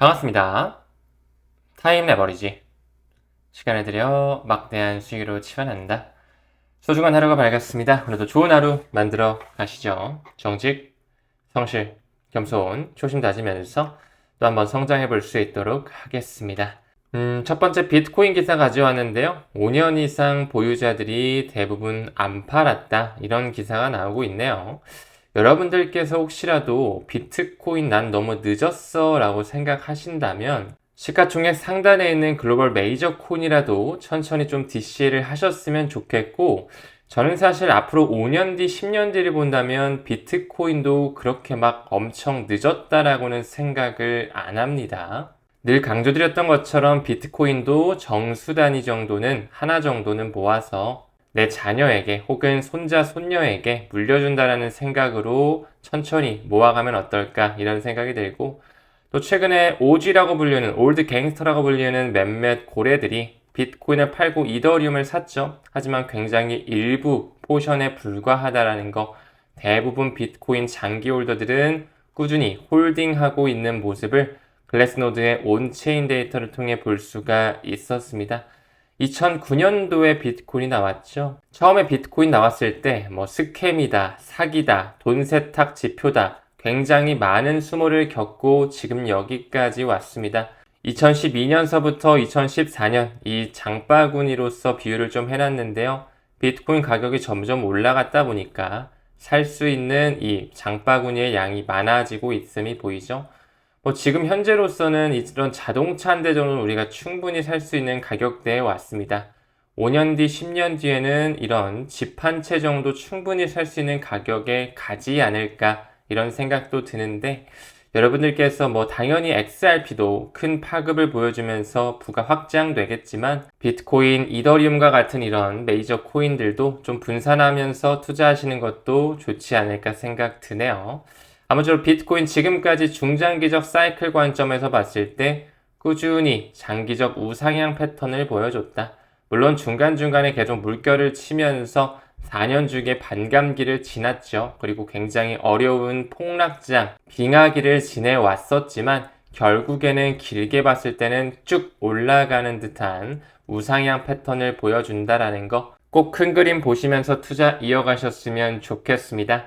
반갑습니다. 타임 레버리지. 시간을 들여 막대한 수익으로 치환한다. 소중한 하루가 밝았습니다. 오늘도 좋은 하루 만들어 가시죠. 정직, 성실, 겸손, 초심 다지면서 또 한번 성장해 볼 수 있도록 하겠습니다. 첫 번째 비트코인 기사 가져왔는데요. 5년 이상 보유자들이 대부분 안 팔았다. 이런 기사가 나오고 있네요. 여러분들께서 혹시라도 비트코인 난 너무 늦었어 라고 생각하신다면 시가총액 상단에 있는 글로벌 메이저 코인이라도 천천히 좀 DCA를 하셨으면 좋겠고, 저는 사실 앞으로 5년 뒤, 10년 뒤를 본다면 비트코인도 그렇게 막 엄청 늦었다라고는 생각을 안 합니다. 늘 강조드렸던 것처럼 비트코인도 정수 단위 정도는 하나 정도는 모아서 내 자녀에게 혹은 손자, 손녀에게 물려준다라는 생각으로 천천히 모아가면 어떨까 이런 생각이 들고, 또 최근에 OG라고 불리는 올드 갱스터라고 불리는 몇몇 고래들이 비트코인을 팔고 이더리움을 샀죠. 하지만 굉장히 일부 포션에 불과하다라는 거, 대부분 비트코인 장기 홀더들은 꾸준히 홀딩하고 있는 모습을 글래스노드의 온체인 데이터를 통해 볼 수가 있었습니다. 2009년도에 비트코인이 나왔죠. 처음에 비트코인 나왔을 때 스캠이다, 사기다, 돈 세탁 지표다, 굉장히 많은 수모를 겪고 지금 여기까지 왔습니다. 2012년서부터 2014년 이 장바구니로서 비유를 좀 해놨는데요. 비트코인 가격이 점점 올라갔다 보니까 살 수 있는 이 장바구니의 양이 많아지고 있음이 보이죠. 지금 현재로서는 이런 자동차 한 대 정도는 우리가 충분히 살 수 있는 가격대에 왔습니다. 5년 뒤, 10년 뒤에는 이런 집 한 채 정도 충분히 살 수 있는 가격에 가지 않을까 이런 생각도 드는데, 여러분들께서 당연히 XRP도 큰 파급을 보여주면서 부가 확장되겠지만 비트코인, 이더리움과 같은 이런 메이저 코인들도 좀 분산하면서 투자하시는 것도 좋지 않을까 생각 드네요. 아무쪼록 비트코인 지금까지 중장기적 사이클 관점에서 봤을 때 꾸준히 장기적 우상향 패턴을 보여줬다. 물론 중간중간에 계속 물결을 치면서 4년 주기의 반감기를 지났죠. 그리고 굉장히 어려운 폭락장, 빙하기를 지내왔었지만 결국에는 길게 봤을 때는 쭉 올라가는 듯한 우상향 패턴을 보여준다라는 거, 꼭 큰 그림 보시면서 투자 이어가셨으면 좋겠습니다.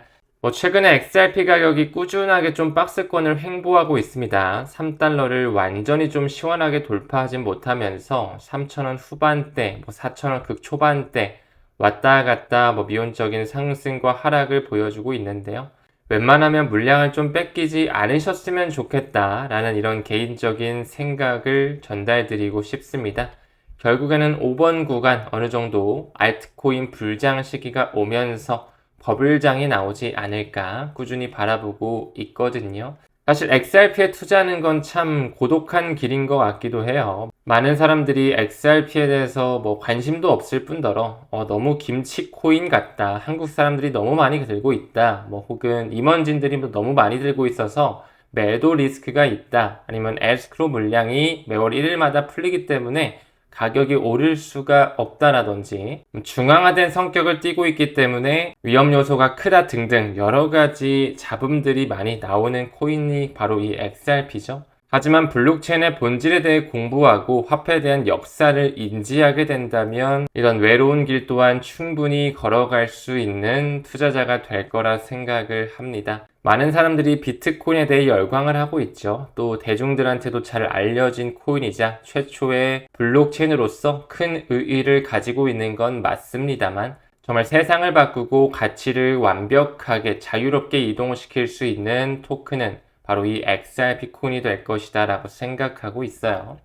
최근에 XRP 가격이 꾸준하게 좀 박스권을 횡보하고 있습니다. 3달러를 완전히 좀 시원하게 돌파하진 못하면서 3,000원 후반대, 4,000원 극초반대 왔다 갔다 미온적인 상승과 하락을 보여주고 있는데요. 웬만하면 물량을 좀 뺏기지 않으셨으면 좋겠다라는 이런 개인적인 생각을 전달드리고 싶습니다. 결국에는 5번 구간 어느 정도 알트코인 불장 시기가 오면서 버블장이 나오지 않을까 꾸준히 바라보고 있거든요. 사실 XRP에 투자하는 건 참 고독한 길인 것 같기도 해요. 많은 사람들이 XRP에 대해서 관심도 없을 뿐더러 너무 김치 코인 같다, 한국 사람들이 너무 많이 들고 있다, 혹은 임원진들이 너무 많이 들고 있어서 매도 리스크가 있다, 아니면 에스크로 물량이 매월 1일마다 풀리기 때문에 가격이 오를 수가 없다라든지 중앙화된 성격을 띠고 있기 때문에 위험 요소가 크다 등등 여러 가지 잡음들이 많이 나오는 코인이 바로 이 XRP죠. 하지만 블록체인의 본질에 대해 공부하고 화폐에 대한 역사를 인지하게 된다면 이런 외로운 길 또한 충분히 걸어갈 수 있는 투자자가 될 거라 생각을 합니다. 많은 사람들이 비트코인에 대해 열광을 하고 있죠. 또 대중들한테도 잘 알려진 코인이자 최초의 블록체인으로서 큰 의의를 가지고 있는 건 맞습니다만, 정말 세상을 바꾸고 가치를 완벽하게 자유롭게 이동시킬 수 있는 토큰은 바로 이 XRP 코인이 될 것이다 라고 생각하고 있어요.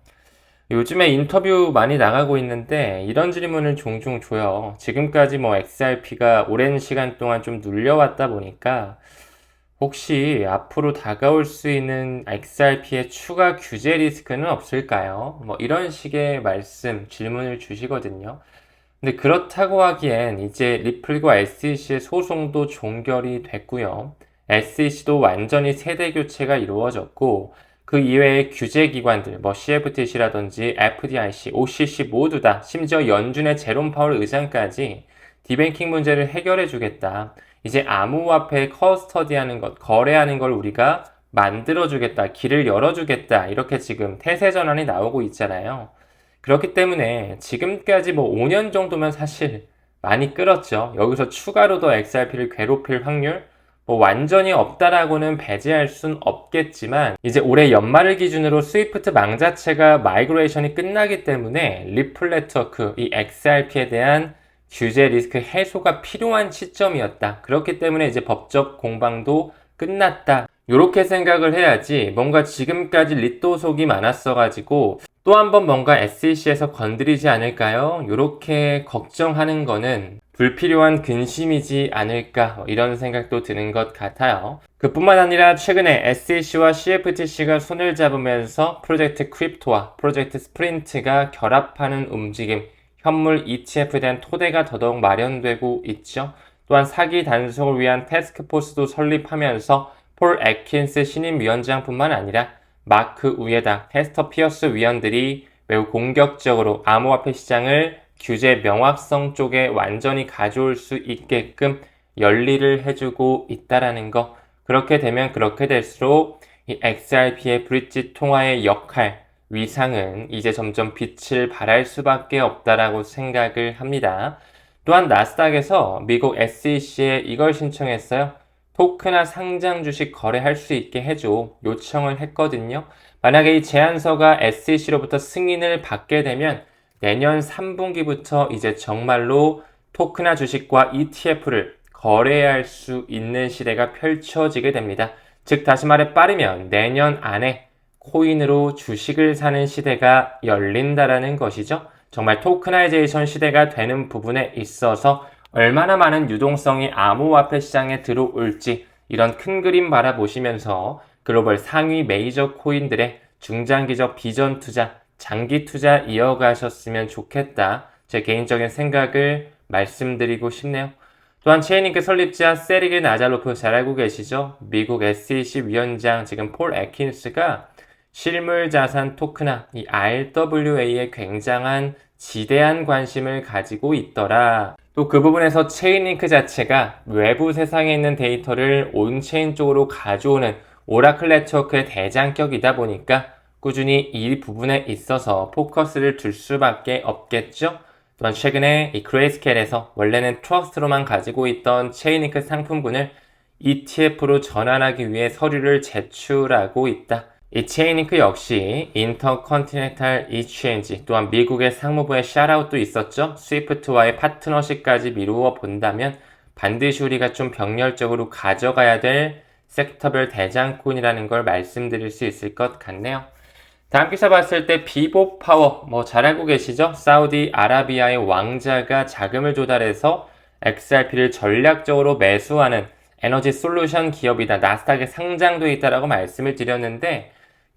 요즘에 인터뷰 많이 나가고 있는데 이런 질문을 종종 줘요. 지금까지 XRP가 오랜 시간 동안 좀 눌려왔다 보니까 혹시 앞으로 다가올 수 있는 XRP의 추가 규제 리스크는 없을까요? 이런 식의 질문을 주시거든요. 근데 그렇다고 하기엔 이제 리플과 SEC의 소송도 종결이 됐고요. SEC도 완전히 세대 교체가 이루어졌고, 그 이외의 규제 기관들, CFTC라든지 FDIC, OCC 모두 다, 심지어 연준의 제롬 파월 의장까지 디뱅킹 문제를 해결해 주겠다. 이제 암호화폐 커스터디하는 것, 거래하는 걸 우리가 만들어주겠다, 길을 열어주겠다, 이렇게 지금 태세 전환이 나오고 있잖아요. 그렇기 때문에 지금까지 뭐 5년 정도면 사실 많이 끌었죠. 여기서 추가로 더 XRP를 괴롭힐 확률, 뭐 완전히 없다라고는 배제할 순 없겠지만, 이제 올해 연말을 기준으로 스위프트 망 자체가 마이그레이션이 끝나기 때문에 리플 네트워크, 이 XRP에 대한 규제 리스크 해소가 필요한 시점이었다. 그렇기 때문에 이제 법적 공방도 끝났다. 이렇게 생각을 해야지, 뭔가 지금까지 리또속이 많았어가지고 또 한 번 뭔가 SEC에서 건드리지 않을까요? 이렇게 걱정하는 거는 불필요한 근심이지 않을까, 이런 생각도 드는 것 같아요. 그뿐만 아니라 최근에 SEC와 CFTC가 손을 잡으면서 프로젝트 크립토와 프로젝트 스프린트가 결합하는 움직임, 현물 ETF에 대한 토대가 더더욱 마련되고 있죠. 또한 사기 단속을 위한 태스크포스도 설립하면서 폴 애킨스 신임 위원장뿐만 아니라 마크 우에다, 헤스터 피어스 위원들이 매우 공격적으로 암호화폐 시장을 규제 명확성 쪽에 완전히 가져올 수 있게끔 열리를 해주고 있다라는 거. 그렇게 되면 그렇게 될수록 이 XRP의 브릿지 통화의 역할, 위상은 이제 점점 빛을 발할 수밖에 없다라고 생각을 합니다. 또한 나스닥에서 미국 SEC에 이걸 신청했어요. 토크나 상장 주식 거래할 수 있게 해줘, 요청을 했거든요. 만약에 이 제안서가 SEC로부터 승인을 받게 되면 내년 3분기부터 이제 정말로 토크나 주식과 ETF를 거래할 수 있는 시대가 펼쳐지게 됩니다. 즉 다시 말해 빠르면 내년 안에 코인으로 주식을 사는 시대가 열린다라는 것이죠. 정말 토크나이제이션 시대가 되는 부분에 있어서 얼마나 많은 유동성이 암호화폐 시장에 들어올지, 이런 큰 그림 바라보시면서 글로벌 상위 메이저 코인들의 중장기적 비전 투자, 장기 투자 이어가셨으면 좋겠다, 제 개인적인 생각을 말씀드리고 싶네요. 또한 체인링크 설립자 세르게이 나자로프 잘 알고 계시죠? 미국 SEC 위원장 지금 폴 애킨스가 실물 자산 토크나 이 RWA에 굉장한 지대한 관심을 가지고 있더라. 또 그 부분에서 체인링크 자체가 외부 세상에 있는 데이터를 온체인 쪽으로 가져오는 오라클 네트워크의 대장격이다 보니까 꾸준히 이 부분에 있어서 포커스를 둘 수밖에 없겠죠. 또한 최근에 이 그레이스케일에서 원래는 트러스트로만 가지고 있던 체인링크 상품군을 ETF로 전환하기 위해 서류를 제출하고 있다. 이 체인링크 역시 인터컨티넨탈 익스체인지, 또한 미국의 상무부의 샤라웃도 있었죠. 스위프트와의 파트너십까지 미루어 본다면 반드시 우리가 좀 병렬적으로 가져가야 될 섹터별 대장군이라는 걸 말씀드릴 수 있을 것 같네요. 다음 기사 봤을 때 비보 파워, 뭐 잘 알고 계시죠? 사우디 아라비아의 왕자가 자금을 조달해서 XRP를 전략적으로 매수하는 에너지 솔루션 기업이다, 나스닥에 상장되어 있다라고 말씀을 드렸는데,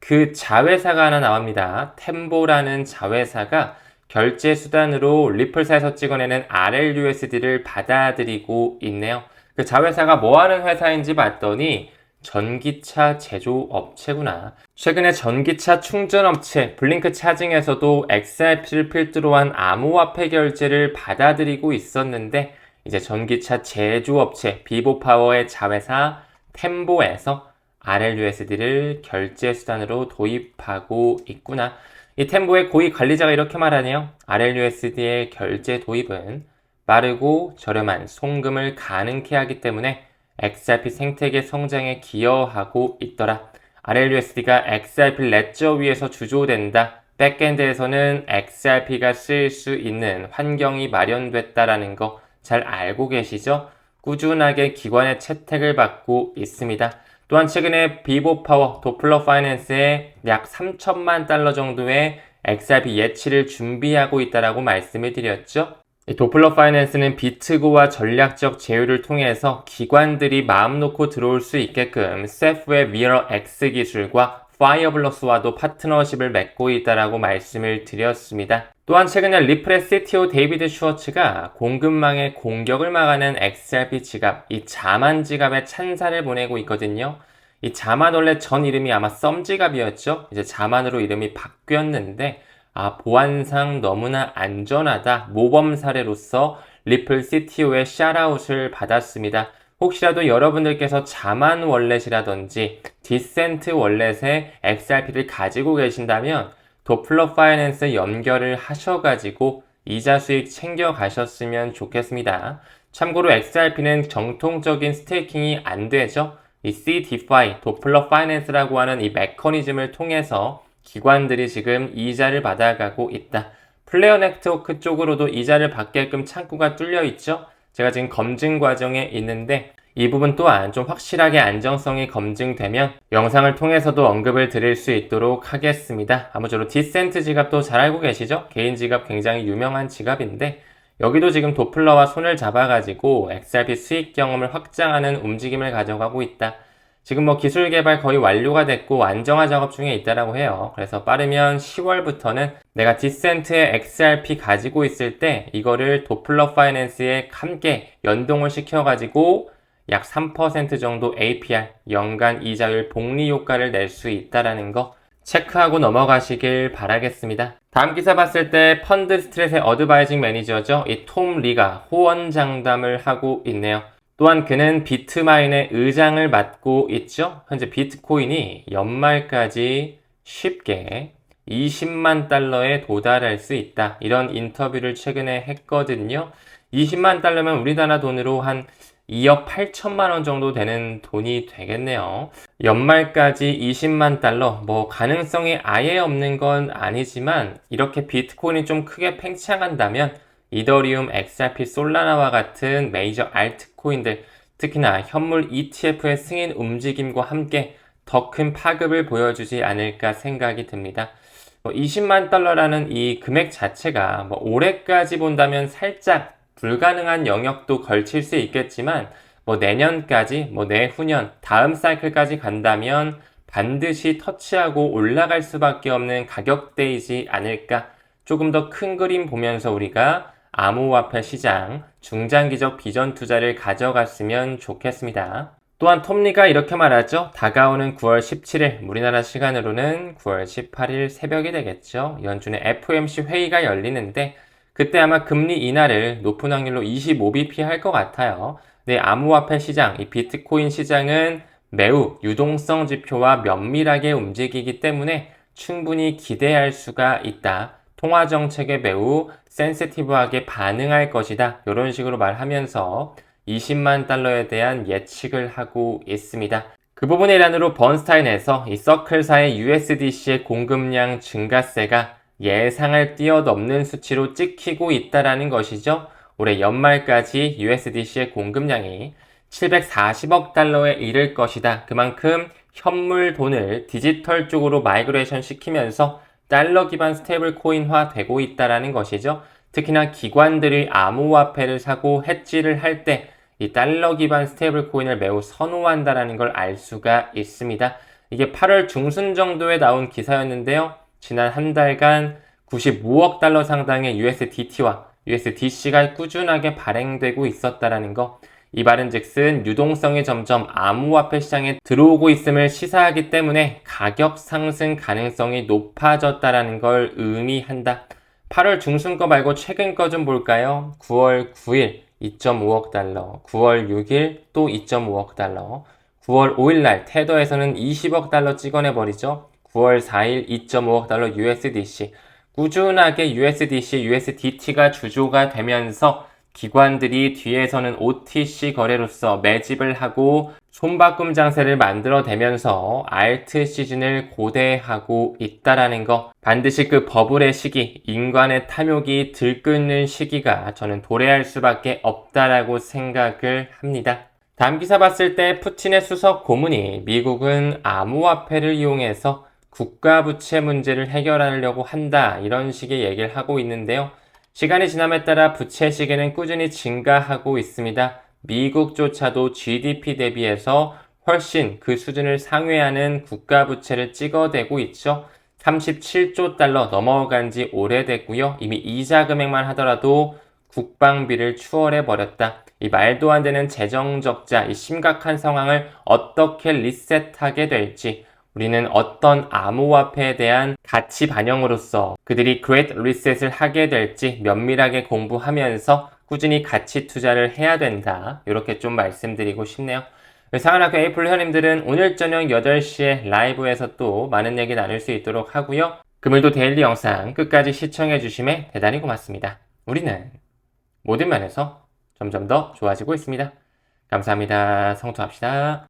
그 자회사가 하나 나옵니다. 템보라는 자회사가 결제 수단으로 리플사에서 찍어내는 RLUSD를 받아들이고 있네요. 그 자회사가 뭐 하는 회사인지 봤더니 전기차 제조업체구나. 최근에 전기차 충전업체 블링크 차징에서도 XRP를 필두로 한 암호화폐 결제를 받아들이고 있었는데, 이제 전기차 제조업체 비보파워의 자회사 템보에서 RLUSD를 결제 수단으로 도입하고 있구나. 이 템보의 고위 관리자가 이렇게 말하네요. RLUSD의 결제 도입은 빠르고 저렴한 송금을 가능케 하기 때문에 XRP 생태계 성장에 기여하고 있더라. RLUSD가 XRP 레저 위에서 주조된다. 백엔드에서는 XRP가 쓰일 수 있는 환경이 마련됐다라는 거 잘 알고 계시죠? 꾸준하게 기관의 채택을 받고 있습니다. 또한 최근에 비보파워, 도플러 파이낸스에 약 3천만 달러 정도의 XRP 예치를 준비하고 있다라고 말씀을 드렸죠. 도플러 파이낸스는 비트고와 전략적 제휴를 통해서 기관들이 마음 놓고 들어올 수 있게끔 세프의 미러 X 기술과 파이어블럭스와도 파트너십을 맺고 있다라고 말씀을 드렸습니다. 또한 최근에 리플의 CTO 데이비드 슈워츠가 공급망의 공격을 막아낸 XRP 지갑, 이 자만 지갑에 찬사를 보내고 있거든요. 이 자만 원래 전 이름이 아마 썸 지갑이었죠. 이제 자만으로 이름이 바뀌었는데, 보안상 너무나 안전하다, 모범 사례로서 리플 CTO의 샤라웃을 받았습니다. 혹시라도 여러분들께서 자만 월렛이라든지 디센트 월렛에 XRP를 가지고 계신다면 도플러 파이낸스 연결을 하셔가지고 이자 수익 챙겨 가셨으면 좋겠습니다. 참고로 XRP는 정통적인 스테이킹이 안 되죠. 이 CDFI, 도플러 파이낸스라고 하는 이 메커니즘을 통해서 기관들이 지금 이자를 받아가고 있다. 플레어 네트워크 쪽으로도 이자를 받게끔 창구가 뚫려 있죠. 제가 지금 검증 과정에 있는데 이 부분 또한 좀 확실하게 안정성이 검증되면 영상을 통해서도 언급을 드릴 수 있도록 하겠습니다. 아무쪼록 디센트 지갑도 잘 알고 계시죠? 개인 지갑 굉장히 유명한 지갑인데 여기도 지금 도플러와 손을 잡아가지고 XRP 수익 경험을 확장하는 움직임을 가져가고 있다. 지금 뭐 기술 개발 거의 완료가 됐고 안정화 작업 중에 있다라고 해요. 그래서 빠르면 10월부터는 내가 디센트의 XRP 가지고 있을 때 이거를 도플러 파이낸스에 함께 연동을 시켜가지고 약 3% 정도 APR, 연간 이자율 복리 효과를 낼 수 있다라는 거 체크하고 넘어가시길 바라겠습니다. 다음 기사 봤을 때 펀드 스트레스의 어드바이징 매니저죠. 이 톰 리가 호언장담을 하고 있네요. 또한 그는 비트마인의 의장을 맡고 있죠. 현재 비트코인이 연말까지 쉽게 20만 달러에 도달할 수 있다. 이런 인터뷰를 최근에 했거든요. 20만 달러면 우리나라 돈으로 한 2억 8천만 원 정도 되는 돈이 되겠네요. 연말까지 20만 달러, 뭐 가능성이 아예 없는 건 아니지만 이렇게 비트코인이 좀 크게 팽창한다면 이더리움, XRP, 솔라나와 같은 메이저 알트코인들, 특히나 현물 ETF의 승인 움직임과 함께 더 큰 파급을 보여주지 않을까 생각이 듭니다. 20만 달러라는 이 금액 자체가 올해까지 본다면 살짝 불가능한 영역도 걸칠 수 있겠지만 내년까지, 내후년, 다음 사이클까지 간다면 반드시 터치하고 올라갈 수밖에 없는 가격대이지 않을까. 조금 더 큰 그림 보면서 우리가 암호화폐 시장 중장기적 비전 투자를 가져갔으면 좋겠습니다. 또한 톰리가 이렇게 말하죠. 다가오는 9월 17일, 우리나라 시간으로는 9월 18일 새벽이 되겠죠. 연준의 FOMC 회의가 열리는데 그때 아마 금리 인하를 높은 확률로 25bp 할 것 같아요. 네, 암호화폐 시장, 이 비트코인 시장은 매우 유동성 지표와 면밀하게 움직이기 때문에 충분히 기대할 수가 있다. 통화 정책에 매우 센시티브하게 반응할 것이다. 이런 식으로 말하면서 20만 달러에 대한 예측을 하고 있습니다. 그 부분의 일환으로 번스타인에서 이 서클사의 USDC의 공급량 증가세가 예상을 뛰어넘는 수치로 찍히고 있다라는 것이죠. 올해 연말까지 USDC의 공급량이 740억 달러에 이를 것이다. 그만큼 현물 돈을 디지털 쪽으로 마이그레이션 시키면서 달러 기반 스테이블 코인화 되고 있다라는 것이죠. 특히나 기관들이 암호화폐를 사고 해지를 할 때 이 달러 기반 스테이블 코인을 매우 선호한다라는 걸 알 수가 있습니다. 이게 8월 중순 정도에 나온 기사였는데요. 지난 한 달간 95억 달러 상당의 USDT와 USDC가 꾸준하게 발행되고 있었다라는 거. 이 말은즉슨 유동성이 점점 암호화폐 시장에 들어오고 있음을 시사하기 때문에 가격 상승 가능성이 높아졌다라는 걸 의미한다. 8월 중순 거 말고 최근 거 좀 볼까요? 9월 9일 2.5억 달러, 9월 6일 또 2.5억 달러, 9월 5일 날 테더에서는 20억 달러 찍어내버리죠. 9월 4일 2.5억 달러 USDC. 꾸준하게 USDC, USDT가 주조가 되면서 기관들이 뒤에서는 OTC 거래로서 매집을 하고 손바꿈 장세를 만들어내면서 알트 시즌을 고대하고 있다라는 거. 반드시 그 버블의 시기, 인간의 탐욕이 들끓는 시기가 저는 도래할 수밖에 없다라고 생각을 합니다. 다음 기사 봤을 때 푸틴의 수석 고문이 미국은 암호화폐를 이용해서 국가부채 문제를 해결하려고 한다, 이런 식의 얘기를 하고 있는데요. 시간이 지남에 따라 부채 시계는 꾸준히 증가하고 있습니다. 미국조차도 GDP 대비해서 훨씬 그 수준을 상회하는 국가부채를 찍어대고 있죠. 37조 달러 넘어간 지 오래됐고요. 이미 이자 금액만 하더라도 국방비를 추월해 버렸다. 이 말도 안 되는 재정 적자, 이 심각한 상황을 어떻게 리셋하게 될지, 우리는 어떤 암호화폐에 대한 가치 반영으로서 그들이 그레이트 리셋을 하게 될지 면밀하게 공부하면서 꾸준히 가치 투자를 해야 된다. 이렇게 좀 말씀드리고 싶네요. 상한학교 에이플 회원님들은 오늘 저녁 8시에 라이브에서 또 많은 얘기 나눌 수 있도록 하고요. 금요일도 데일리 영상 끝까지 시청해 주심에 대단히 고맙습니다. 우리는 모든 면에서 점점 더 좋아지고 있습니다. 감사합니다. 성투합시다.